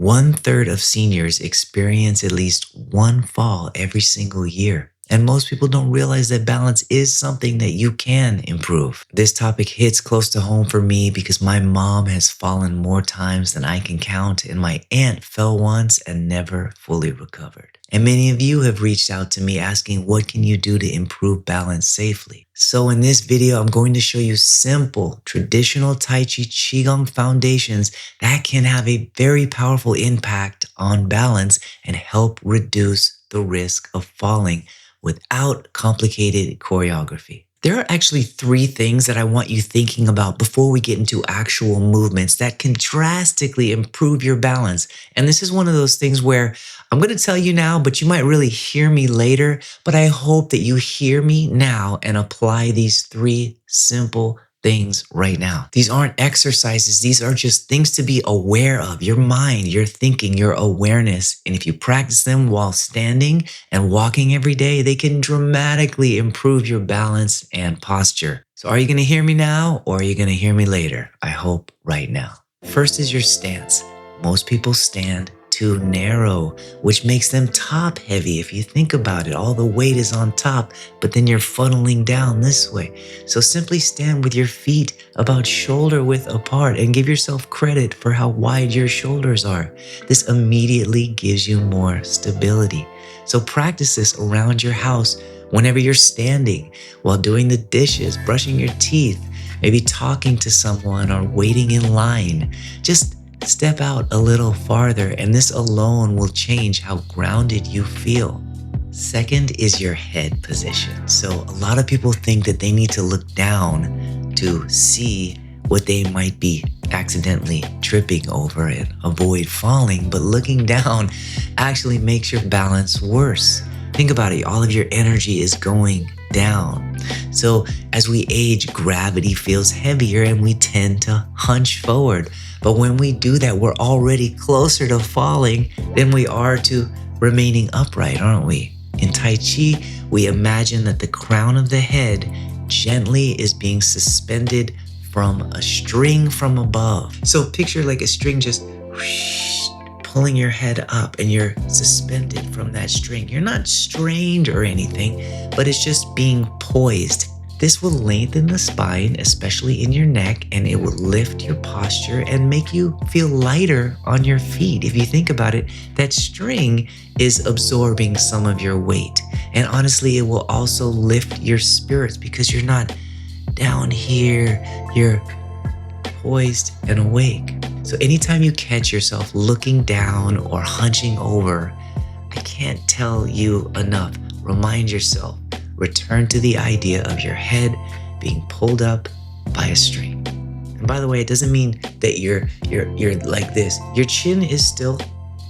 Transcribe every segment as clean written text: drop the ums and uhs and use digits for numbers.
1/3 of seniors experience at least one fall every single year. And most people don't realize that balance is something that you can improve. This topic hits close to home for me because my mom has fallen more times than I can count, and my aunt fell once and never fully recovered. And many of you have reached out to me asking, what can you do to improve balance safely? So in this video, I'm going to show you simple, traditional Tai Chi Qigong foundations that can have a very powerful impact on balance and help reduce the risk of falling without complicated choreography. There are actually 3 things that I want you thinking about before we get into actual movements that can drastically improve your balance. And this is one of those things where I'm going to tell you now, but you might really hear me later. But I hope that you hear me now and apply these 3 simple things right now. These aren't exercises. These are just things to be aware of. Your mind, your thinking, your awareness. And if you practice them while standing and walking every day, they can dramatically improve your balance and posture. So are you going to hear me now or are you going to hear me later? I hope right now. First is your stance. Most people stand too narrow, which makes them top heavy. If you think about it, all the weight is on top, but then you're funneling down this way. So simply stand with your feet about shoulder width apart and give yourself credit for how wide your shoulders are. This immediately gives you more stability. So practice this around your house whenever you're standing, while doing the dishes, brushing your teeth, maybe talking to someone or waiting in line. Just step out a little farther, and this alone will change how grounded you feel. Second is your head position. So a lot of people think that they need to look down to see what they might be accidentally tripping over and avoid falling, but looking down actually makes your balance worse. Think about it, all of your energy is going down. So as we age, gravity feels heavier and we tend to hunch forward. But when we do that, we're already closer to falling than we are to remaining upright, aren't we? In Tai Chi, we imagine that the crown of the head gently is being suspended from a string from above. So picture like a string just pulling your head up and you're suspended from that string. You're not strained or anything, but it's just being poised. This will lengthen the spine, especially in your neck, and it will lift your posture and make you feel lighter on your feet. If you think about it, that string is absorbing some of your weight. And honestly, it will also lift your spirits because you're not down here, you're poised and awake. So anytime you catch yourself looking down or hunching over, I can't tell you enough. Remind yourself, return to the idea of your head being pulled up by a string. And by the way, it doesn't mean that you're like this. Your chin is still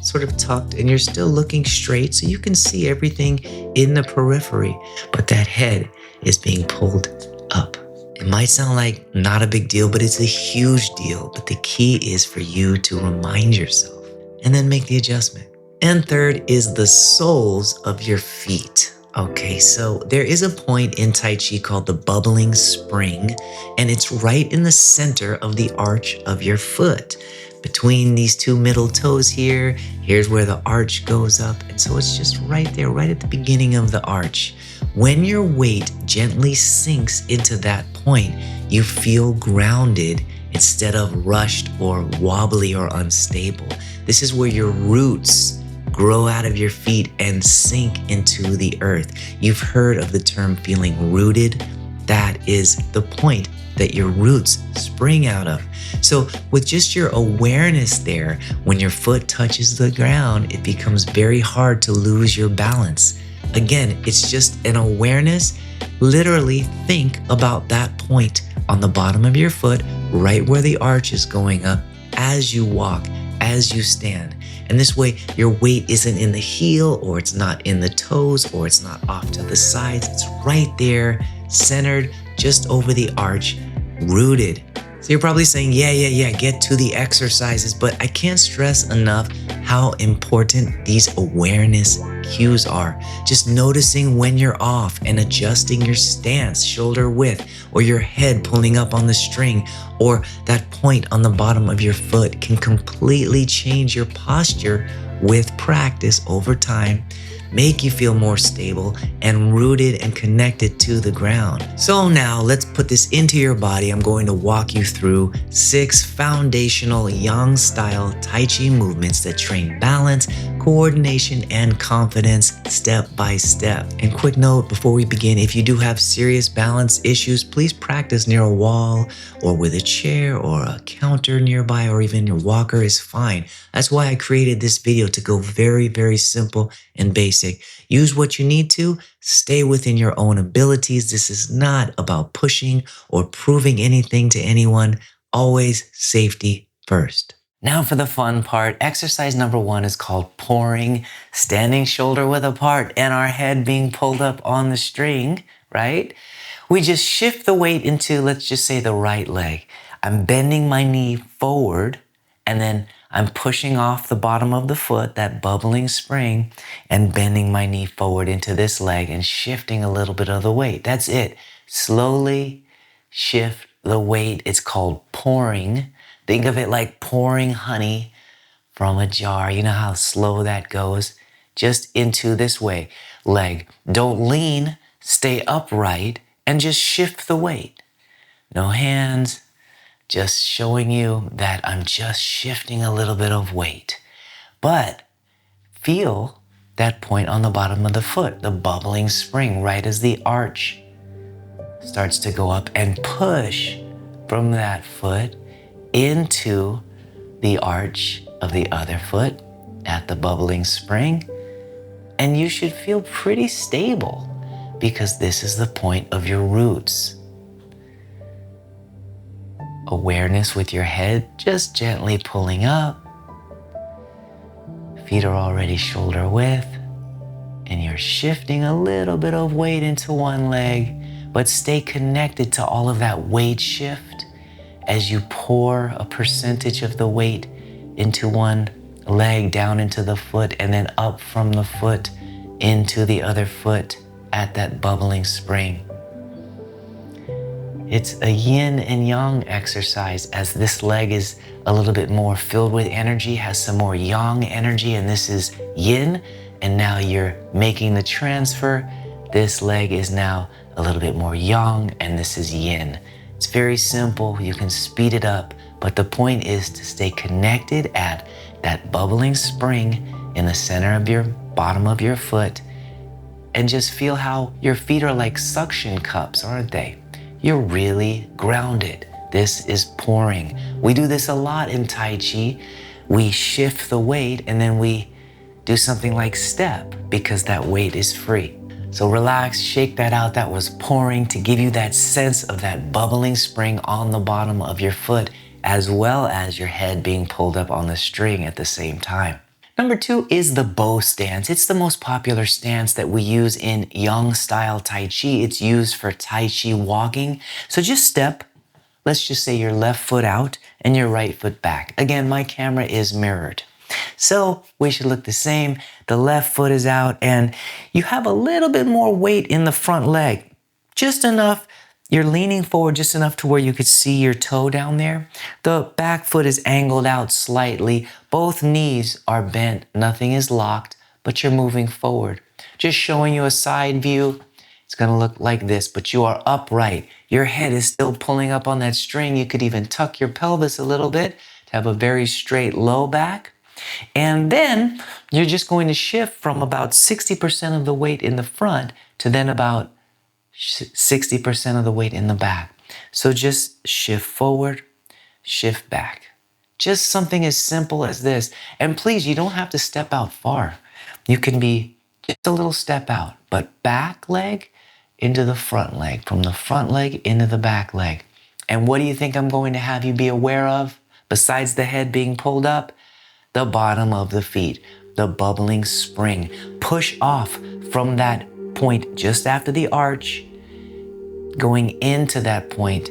sort of tucked and you're still looking straight so you can see everything in the periphery, but that head is being pulled up. It might sound like not a big deal, but it's a huge deal. But the key is for you to remind yourself and then make the adjustment. And third is the soles of your feet. Okay, so there is a point in Tai Chi called the bubbling spring, and it's right in the center of the arch of your foot. Between these 2 middle toes here, here's where the arch goes up. And so it's just right there, right at the beginning of the arch. When your weight gently sinks into that point, you feel grounded instead of rushed or wobbly or unstable. This is where your roots grow out of your feet and sink into the earth. You've heard of the term feeling rooted. That is the point that your roots spring out of. So with just your awareness there, when your foot touches the ground, it becomes very hard to lose your balance. Again, it's just an awareness. Literally think about that point on the bottom of your foot, right where the arch is going up, as you walk, as you stand. And this way, your weight isn't in the heel, or it's not in the toes, or it's not off to the sides. It's right there, centered just over the arch, rooted. So you're probably saying, yeah, get to the exercises, but I can't stress enough how important these awareness cues are. Just noticing when you're off and adjusting your stance, shoulder width, or your head pulling up on the string, or that point on the bottom of your foot can completely change your posture with practice over time, make you feel more stable and rooted and connected to the ground. So now let's put this into your body. I'm going to walk you through 6 foundational Yang-style Tai Chi movements that train balance, coordination, and confidence step by step. And quick note before we begin, if you do have serious balance issues, please practice near a wall or with a chair or a counter nearby, or even your walker is fine. That's why I created this video, to go very, very simple and basic. Use what you need to, stay within your own abilities. This is not about pushing or proving anything to anyone. Always safety first. Now for the fun part. Exercise number 1 is called pouring, standing shoulder width apart and our head being pulled up on the string, right? We just shift the weight into, let's just say, the right leg. I'm bending my knee forward, and then I'm pushing off the bottom of the foot, that bubbling spring, and bending my knee forward into this leg and shifting a little bit of the weight. That's it. Slowly shift the weight. It's called pouring. Think of it like pouring honey from a jar. You know how slow that goes? Just into this way. Leg. Don't lean. Stay upright and just shift the weight. No hands. Just showing you that I'm just shifting a little bit of weight. But feel that point on the bottom of the foot, the bubbling spring, right as the arch starts to go up, and push from that foot into the arch of the other foot at the bubbling spring. And you should feel pretty stable because this is the point of your roots. Awareness with your head just gently pulling up. Feet are already shoulder width, and you're shifting a little bit of weight into one leg, but stay connected to all of that weight shift as you pour a percentage of the weight into one leg, down into the foot, and then up from the foot into the other foot at that bubbling spring. It's a yin and yang exercise, as this leg is a little bit more filled with energy, has some more yang energy, and this is yin. And now you're making the transfer. This leg is now a little bit more yang, and this is yin. It's very simple. You can speed it up, but the point is to stay connected at that bubbling spring in the center of your bottom of your foot, and just feel how your feet are like suction cups, aren't they? You're really grounded. This is pouring. We do this a lot in Tai Chi. We shift the weight and then we do something like step because that weight is free. So relax, shake that out. That was pouring, to give you that sense of that bubbling spring on the bottom of your foot, as well as your head being pulled up on the string at the same time. Number 2 is the bow stance. It's the most popular stance that we use in Yang-style Tai Chi. It's used for Tai Chi walking. So just step, let's just say your left foot out and your right foot back. Again, my camera is mirrored. So we should look the same. The left foot is out and you have a little bit more weight in the front leg. Just enough. You're leaning forward just enough to where you could see your toe down there. The back foot is angled out slightly. Both knees are bent. Nothing is locked, but you're moving forward. Just showing you a side view. It's going to look like this, but you are upright. Your head is still pulling up on that string. You could even tuck your pelvis a little bit to have a very straight low back. And then you're just going to shift from about 60% of the weight in the front to then about 60% of the weight in the back. So just shift forward, shift back. Just something as simple as this. And please, you don't have to step out far. You can be just a little step out, but back leg into the front leg, from the front leg into the back leg. And what do you think I'm going to have you be aware of? Besides the head being pulled up, the bottom of the feet, the bubbling spring. Push off from that point just after the arch, going into that point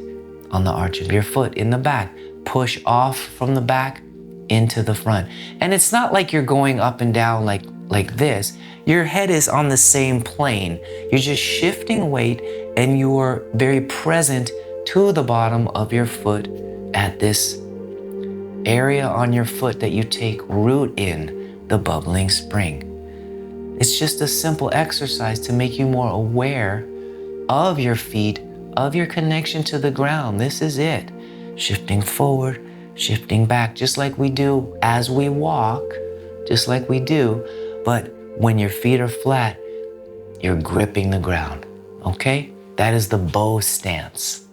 on the arch of your foot in the back. Push off from the back into the front. And it's not like you're going up and down like this. Your head is on the same plane. You're just shifting weight and you're very present to the bottom of your foot at this area on your foot that you take root in, the bubbling spring. It's just a simple exercise to make you more aware of your feet, of your connection to the ground. This is it. Shifting forward, shifting back, just like we do as we walk, just like we do. But when your feet are flat, you're gripping the ground, okay? That is the bow stance.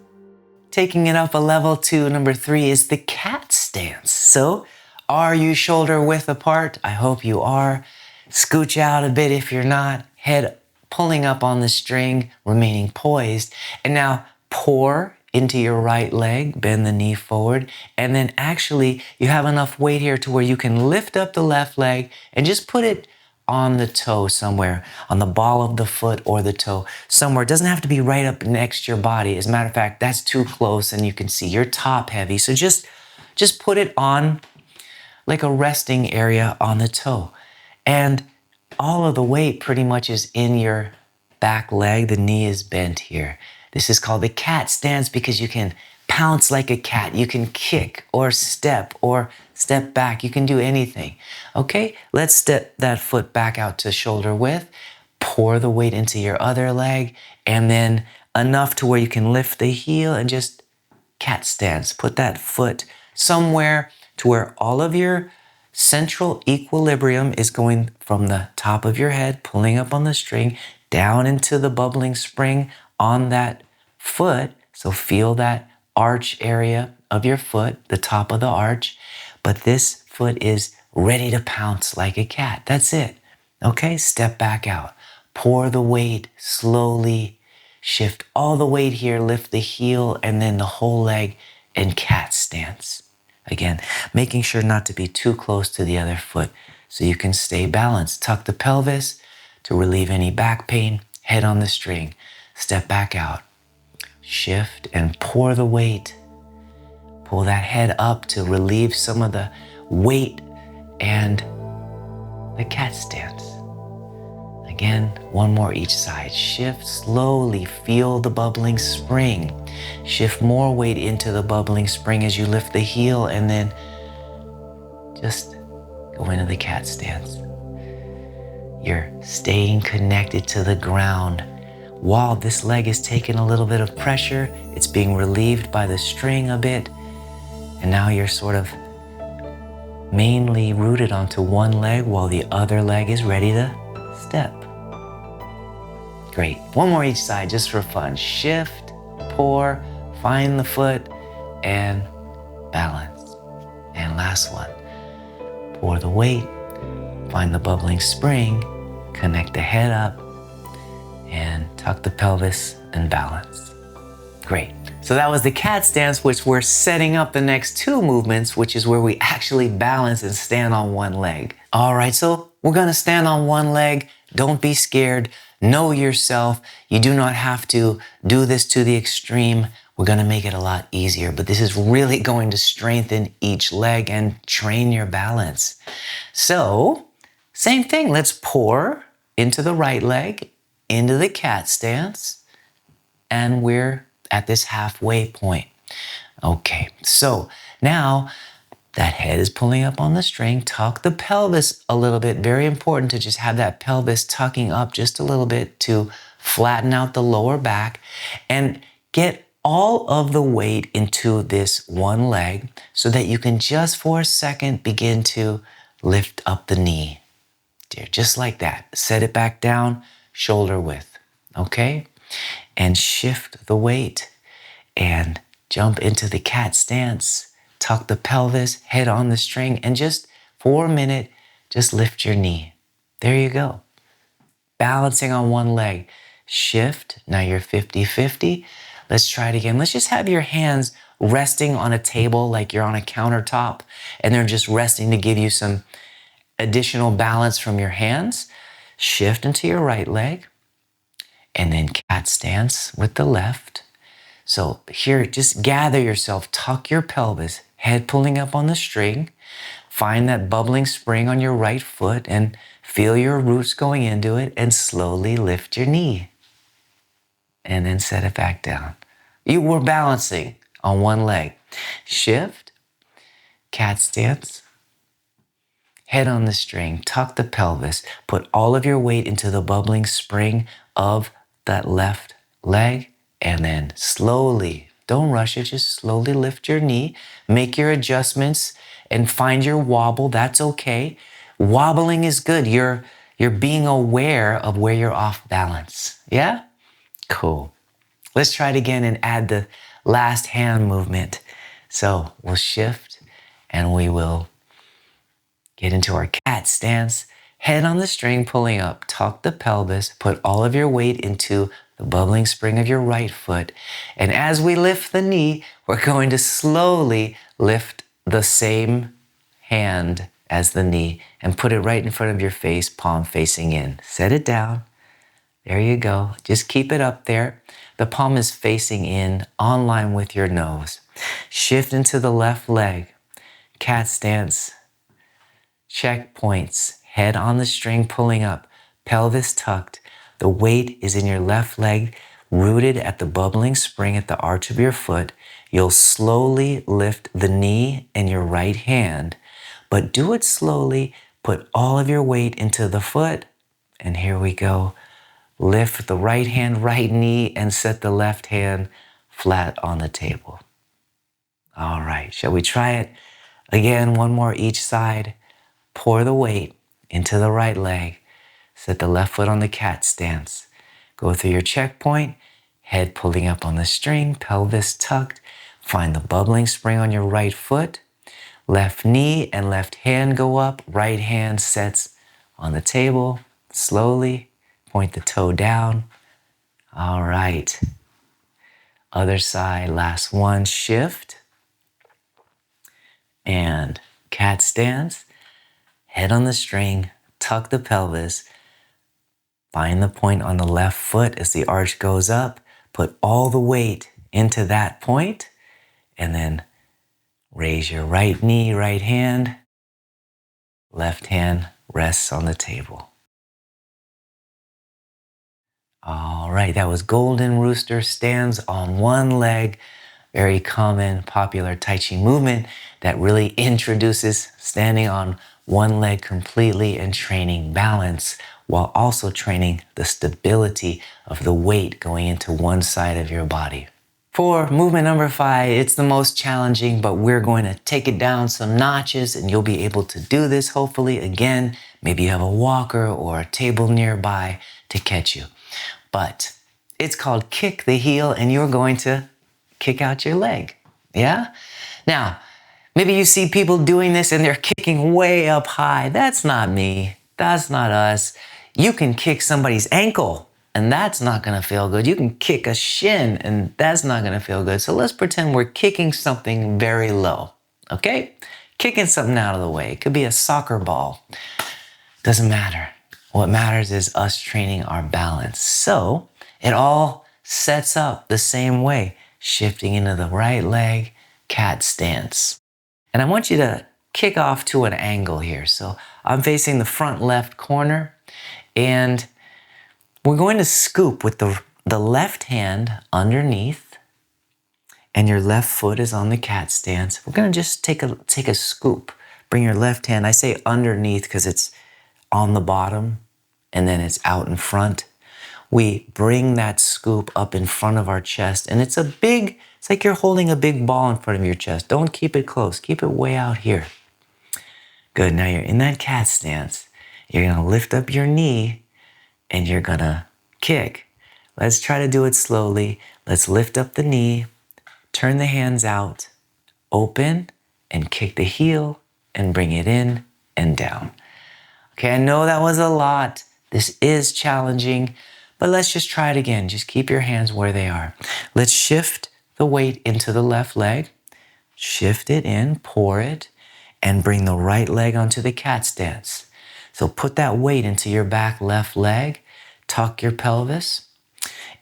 Taking it up a level to number 3 is the cat stance. So, are you shoulder width apart? I hope you are. Scooch out a bit if you're not. Head pulling up on the string, remaining poised. And now pour into your right leg, bend the knee forward. And then actually you have enough weight here to where you can lift up the left leg and just put it on the toe somewhere, on the ball of the foot or the toe somewhere. It doesn't have to be right up next to your body. As a matter of fact, that's too close and you can see you're top heavy. So just put it on like a resting area on the toe. And all of the weight pretty much is in your back leg. The knee is bent here. This is called the cat stance because you can pounce like a cat. You can kick or step back. You can do anything. Okay, let's step that foot back out to shoulder width. Pour the weight into your other leg and then enough to where you can lift the heel and just cat stance. Put that foot somewhere to where all of your central equilibrium is going from the top of your head, pulling up on the string, down into the bubbling spring on that foot. So feel that arch area of your foot, the top of the arch. But this foot is ready to pounce like a cat. That's it. Okay, step back out. Pour the weight slowly. Shift all the weight here, lift the heel and then the whole leg in cat stance. Again, making sure not to be too close to the other foot so you can stay balanced. Tuck the pelvis to relieve any back pain. Head on the string. Step back out. Shift and pour the weight. Pull that head up to relieve some of the weight and the cat stance. Again, one more each side. Shift slowly, feel the bubbling spring. Shift more weight into the bubbling spring as you lift the heel and then just go into the cat stance. You're staying connected to the ground. While this leg is taking a little bit of pressure, it's being relieved by the string a bit. And now you're sort of mainly rooted onto one leg while the other leg is ready to step. Great. One more each side just for fun. Shift, pour, find the foot, and balance. And last one. Pour the weight, find the bubbling spring, connect the head up, and tuck the pelvis and balance. Great. So that was the cat stance, which we're setting up the next 2 movements, which is where we actually balance and stand on one leg. All right, so we're gonna stand on one leg. Don't be scared. Know yourself. You do not have to do this to the extreme. We're gonna make it a lot easier, but this is really going to strengthen each leg and train your balance. So, same thing. Let's pour into the right leg, into the cat stance, and we're at this halfway point. Okay, so now that head is pulling up on the string. Tuck the pelvis a little bit. Very important to just have that pelvis tucking up just a little bit to flatten out the lower back and get all of the weight into this one leg so that you can just for a second begin to lift up the knee. Just like that. Set it back down, shoulder width. Okay? And shift the weight and jump into the cat stance. Tuck the pelvis, head on the string, and just for a minute, just lift your knee. There you go. Balancing on one leg. Shift. Now you're 50-50. Let's try it again. Let's just have your hands resting on a table like you're on a countertop, and they're just resting to give you some additional balance from your hands. Shift into your right leg, and then cat stance with the left. So here, just gather yourself, tuck your pelvis, head pulling up on the string, Find that bubbling spring on your right foot and feel your roots going into it, and slowly lift your knee and then set it back down. You were balancing on one leg. Shift, cat stance, head on the string, tuck the pelvis, put all of your weight into the bubbling spring of that left leg, and then slowly, don't rush it, just slowly lift your knee, make your adjustments and find your wobble. That's okay. Wobbling is good. You're being aware of where you're off balance. Yeah? Cool. Let's try it again and add the last hand movement. So we'll shift and we will get into our cat stance. Head on the string, pulling up, tuck the pelvis, put all of your weight into the bubbling spring of your right foot. And as we lift the knee, we're going to slowly lift the same hand as the knee and put it right in front of your face, palm facing in. Set it down. There you go. Just keep it up there. The palm is facing in, on line with your nose. Shift into the left leg. Cat stance. Check points. Head on the string, pulling up. Pelvis tucked. The weight is in your left leg, rooted at the bubbling spring at the arch of your foot. You'll slowly lift the knee and your right hand, but do it slowly. Put all of your weight into the foot. And here we go. Lift the right hand, right knee, and set the left hand flat on the table. All right, shall we try it again? One more each side. Pour the weight into the right leg. Set the left foot on the cat stance. Go through your checkpoint. Head pulling up on the string, pelvis tucked. Find the bubbling spring on your right foot. Left knee and left hand go up. Right hand sets on the table. Slowly point the toe down. All right. Other side, last one. Shift. And cat stance. Head on the string, tuck the pelvis, find the point on the left foot as the arch goes up, put all the weight into that point, and then raise your right knee, right hand, left hand rests on the table. All right, that was Golden Rooster, stands on one leg. Very common, popular Tai Chi movement that really introduces standing on one leg completely and training balance while also training the stability of the weight going into one side of your body. For movement number 5, it's the most challenging, but we're going to take it down some notches and you'll be able to do this hopefully. Again, maybe you have a walker or a table nearby to catch you. But it's called kick the heel and you're going to kick out your leg. Yeah? Now, maybe you see people doing this and they're kicking way up high. That's not me. That's not us. You can kick somebody's ankle and that's not gonna feel good. You can kick a shin and that's not gonna feel good. So let's pretend we're kicking something very low, okay? Kicking something out of the way. It could be a soccer ball. Doesn't matter. What matters is us training our balance. So it all sets up the same way. Shifting into the right leg, cat stance. And I want you to kick off to an angle here. So I'm facing the front left corner and we're going to scoop with the left hand underneath and your left foot is on the cat stance. We're gonna just take a scoop. Bring your left hand, I say underneath because it's on the bottom and then it's out in front. We bring that scoop up in front of our chest and it's like you're holding a big ball in front of your chest. Don't keep it close, keep it way out here. Good, now you're in that cat stance. You're gonna lift up your knee and you're gonna kick. Let's try to do it slowly. Let's lift up the knee, turn the hands out, open and kick the heel and bring it in and down. Okay, I know that was a lot. This is challenging. But let's just try it again. Just keep your hands where they are. Let's shift the weight into the left leg. Shift it in, pour it, and bring the right leg onto the cat stance. So put that weight into your back left leg, tuck your pelvis,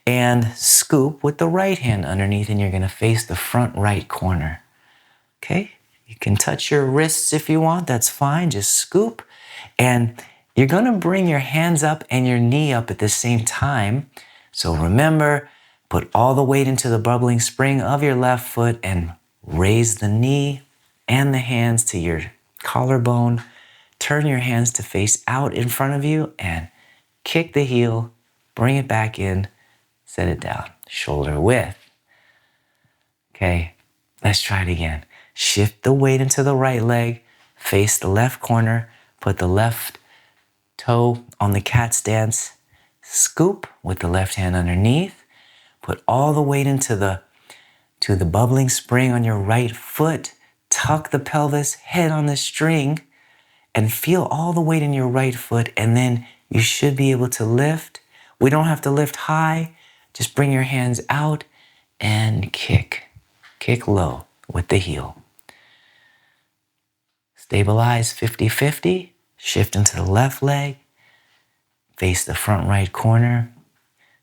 and scoop with the right hand underneath, and you're gonna face the front right corner. Okay? You can touch your wrists if you want, that's fine. Just scoop. And you're gonna bring your hands up and your knee up at the same time. So remember, put all the weight into the bubbling spring of your left foot and raise the knee and the hands to your collarbone. Turn your hands to face out in front of you and kick the heel, bring it back in, set it down, shoulder width. Okay, let's try it again. Shift the weight into the right leg, face the left corner, put the left toe on the cat stance, scoop with the left hand underneath, put all the weight into the bubbling spring on your right foot, tuck the pelvis, head on the string, and feel all the weight in your right foot, and then you should be able to lift. We don't have to lift high, just bring your hands out and kick. Kick low with the heel. Stabilize 50-50, shift into the left leg, face the front right corner,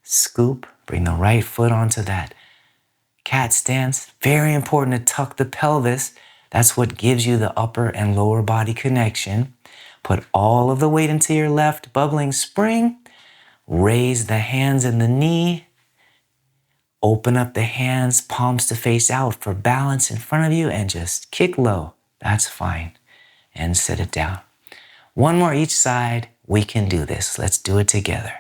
scoop, bring the right foot onto that cat stance. Very important to tuck the pelvis. That's what gives you the upper and lower body connection. Put all of the weight into your left bubbling spring, raise the hands and the knee, open up the hands, palms to face out for balance in front of you, and just kick low. That's fine. And set it down. One more each side. We can do this. Let's do it together.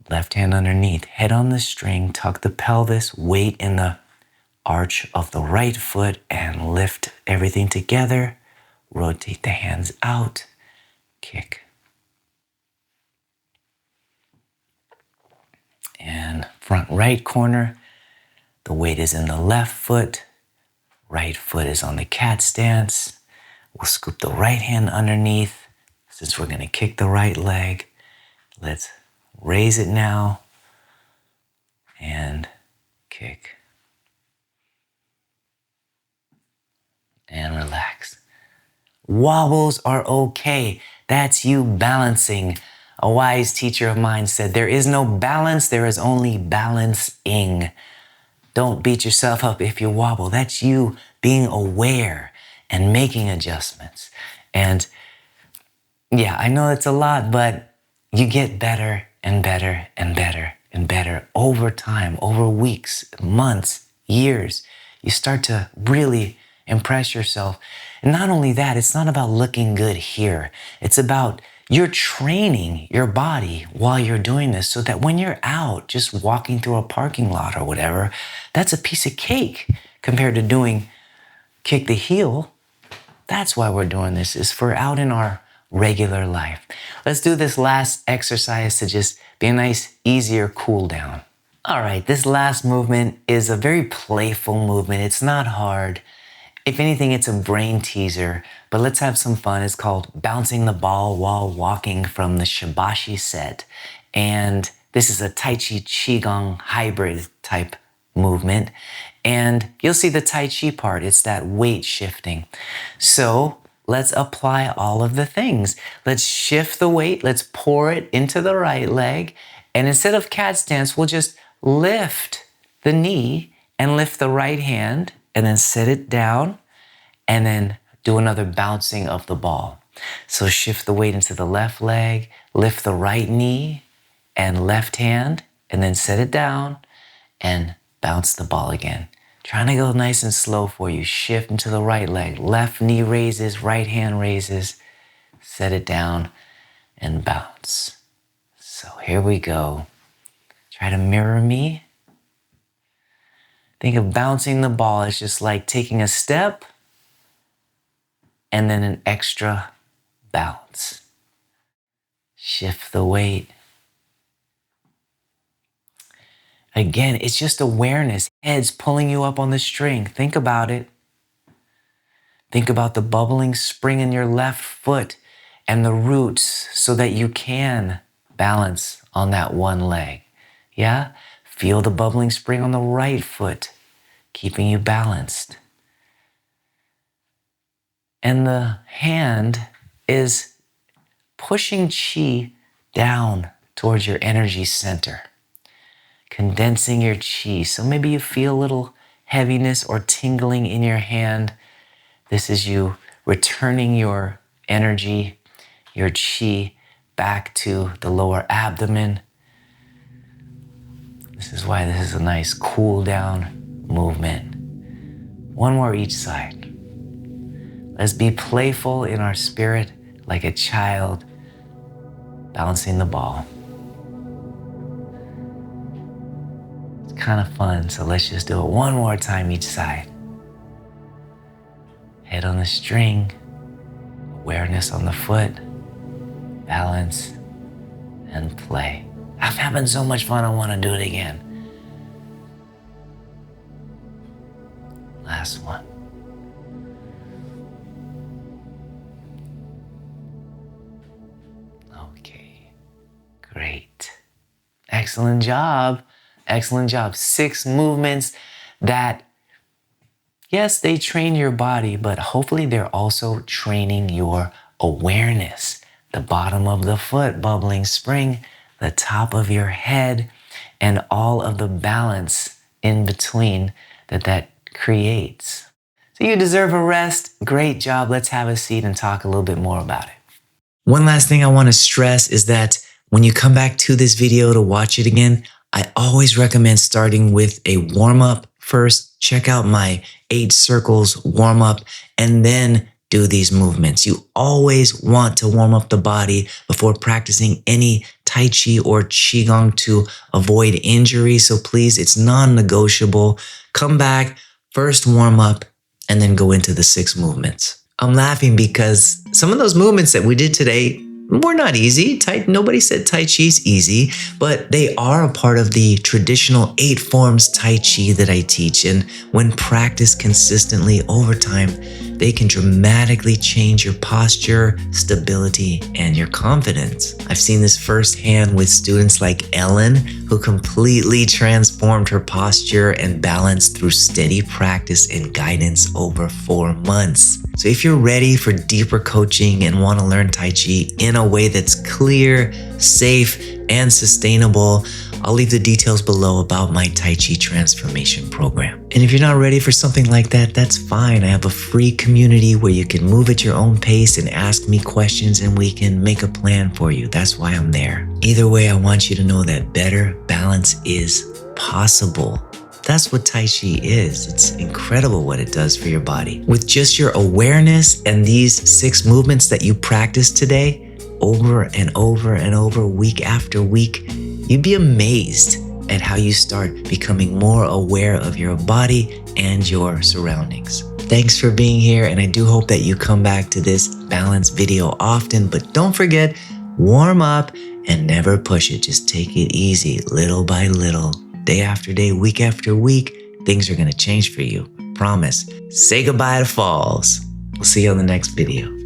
Left hand underneath, head on the string, tuck the pelvis, weight in the arch of the right foot, and lift everything together. Rotate the hands out, kick. And front right corner, the weight is in the left foot, right foot is on the cat stance. We'll scoop the right hand underneath. Since we're gonna kick the right leg, let's raise it now and kick. And relax. Wobbles are okay. That's you balancing. A wise teacher of mine said, there is no balance, there is only balancing. Don't beat yourself up if you wobble. That's you being aware and making adjustments. And yeah, I know it's a lot, but you get better and better and better and better over time, over weeks, months, years. You start to really impress yourself. And not only that, it's not about looking good here. It's about you're training your body while you're doing this so that when you're out just walking through a parking lot or whatever, that's a piece of cake compared to doing kick the heel. That's why we're doing this, is for out in our regular life. Let's do this last exercise to just be a nice, easier cool down. All right, this last movement is a very playful movement. It's not hard. If anything, it's a brain teaser, but let's have some fun. It's called bouncing the ball while walking from the Shibashi set. And this is a Tai Chi Qigong hybrid type movement. And you'll see the Tai Chi part. It's that weight shifting. So let's apply all of the things. Let's shift the weight. Let's pour it into the right leg. And instead of cat stance, we'll just lift the knee and lift the right hand and then set it down and then do another bouncing of the ball. So shift the weight into the left leg, lift the right knee and left hand, and then set it down and bounce the ball again. Trying to go nice and slow for you. Shift into the right leg, left knee raises, right hand raises, set it down and bounce. So here we go. Try to mirror me. Think of bouncing the ball as just like taking a step and then an extra bounce. Shift the weight. Again, it's just awareness. Head's pulling you up on the string. Think about it. Think about the bubbling spring in your left foot and the roots so that you can balance on that one leg. Yeah? Feel the bubbling spring on the right foot, keeping you balanced. And the hand is pushing chi down towards your energy center, condensing your chi. So maybe you feel a little heaviness or tingling in your hand, this is you returning your energy, your chi, back to the lower abdomen. This is why this is a nice cool down movement. One more each side. Let's be playful in our spirit like a child balancing the ball. It's kind of fun, so let's just do it one more time each side. Head on the string, awareness on the foot, balance, and play. I'm having so much fun, I want to do it again. Last one. Okay, great. Excellent job. Excellent job. 6 movements that, yes, they train your body, but hopefully they're also training your awareness. The bottom of the foot, bubbling spring, the top of your head, and all of the balance in between that creates. So you deserve a rest. Great job. Let's have a seat and talk a little bit more about it. One last thing I want to stress is that when you come back to this video to watch it again, I always recommend starting with a warm-up first. Check out my 8 circles warm-up and then do these movements. You always want to warm up the body before practicing any Tai Chi or Qigong to avoid injury. So please, it's non-negotiable. Come back, first warm up, and then go into the 6 movements. I'm laughing because some of those movements that we did today were not easy. Nobody said Tai Chi's easy, but they are a part of the traditional 8 forms Tai Chi that I teach. And when practiced consistently over time, they can dramatically change your posture, stability, and your confidence. I've seen this firsthand with students like Ellen, who completely transformed her posture and balance through steady practice and guidance over 4 months. So if you're ready for deeper coaching and want to learn Tai Chi in a way that's clear, safe, and sustainable, I'll leave the details below about my Tai Chi transformation program. And if you're not ready for something like that, that's fine. I have a free community where you can move at your own pace and ask me questions and we can make a plan for you. That's why I'm there. Either way, I want you to know that better balance is possible. That's what Tai Chi is. It's incredible what it does for your body. With just your awareness and these 6 movements that you practice today, over and over and over, week after week, you'd be amazed at how you start becoming more aware of your body and your surroundings. Thanks for being here, and I do hope that you come back to this balance video often, but don't forget, warm up and never push it. Just take it easy, little by little, day after day, week after week. Things are gonna change for you, promise. Say goodbye to falls. We'll see you on the next video.